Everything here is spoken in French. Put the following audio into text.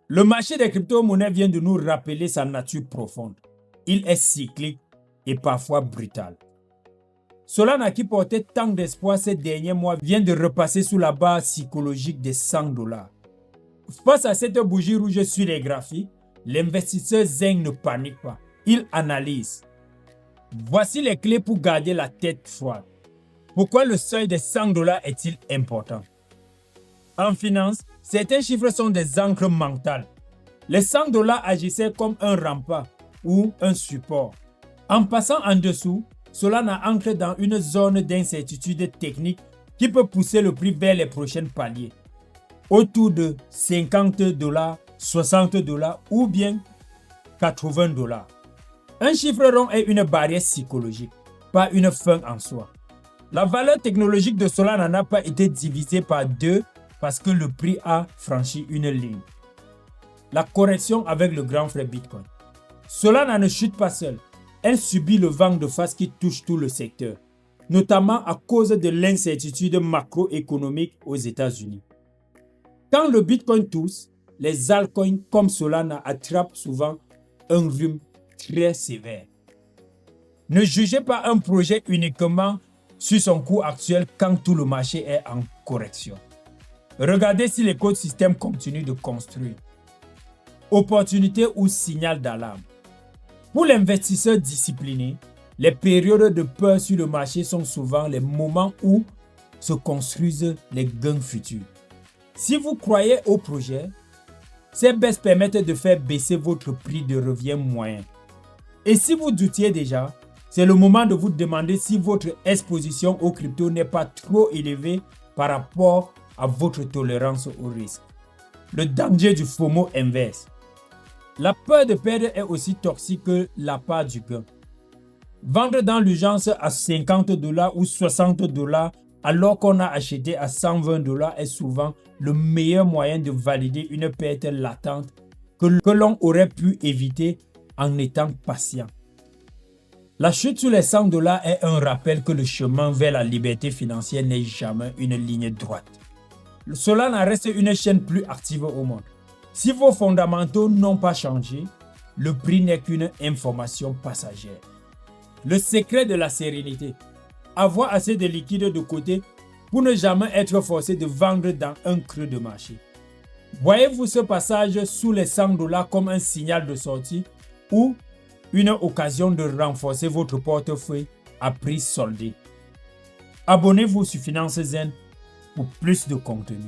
Le marché des crypto-monnaies vient de nous rappeler sa nature profonde. Il est cyclique et parfois brutal. Solana, qui portait tant d'espoir ces derniers mois, vient de repasser sous la barre psychologique des $100. Face à cette bougie rouge sur les graphiques, l'investisseur zen ne panique pas. Il analyse. Voici les clés pour garder la tête froide. Pourquoi le seuil des $100 est-il important? En finance, certains chiffres sont des ancres mentales. Les $100 agissaient comme un rempart ou un support. En passant en dessous, Solana ancre dans une zone d'incertitude technique qui peut pousser le prix vers les prochains paliers. Autour de $50, $60 ou bien $80. Un chiffre rond est une barrière psychologique, pas une fin en soi. La valeur technologique de Solana n'a pas été divisée par 2 parce que le prix a franchi une ligne. La correction avec le grand frère Bitcoin. Solana ne chute pas seule. Elle subit le vent de face qui touche tout le secteur, notamment à cause de l'incertitude macroéconomique aux États-Unis. Quand le Bitcoin tousse, les altcoins comme Solana attrapent souvent un rhume très sévère. Ne jugez pas un projet uniquement sur son cours actuel quand tout le marché est en correction. Regardez si l'écosystème continue de construire. Opportunité ou signal d'alarme. Pour l'investisseur discipliné, les périodes de peur sur le marché sont souvent les moments où se construisent les gains futurs. Si vous croyez au projet, ces baisses permettent de faire baisser votre prix de revient moyen. Et si vous doutiez déjà, c'est le moment de vous demander si votre exposition aux crypto n'est pas trop élevée par rapport à votre tolérance au risque. Le danger du FOMO inverse. La peur de perdre est aussi toxique que la part du gain. Vendre dans l'urgence à $50 ou $60 alors qu'on a acheté à $120 est souvent le meilleur moyen de valider une perte latente que l'on aurait pu éviter en étant patient. La chute sur les $100 est un rappel que le chemin vers la liberté financière n'est jamais une ligne droite. Solana reste une chaîne plus active au monde. Si vos fondamentaux n'ont pas changé, le prix n'est qu'une information passagère. Le secret de la sérénité. Avoir assez de liquide de côté pour ne jamais être forcé de vendre dans un creux de marché. Voyez-vous ce passage sous les $100 comme un signal de sortie ou une occasion de renforcer votre portefeuille à prix soldé? Abonnez-vous sur Finance Zen pour plus de contenu.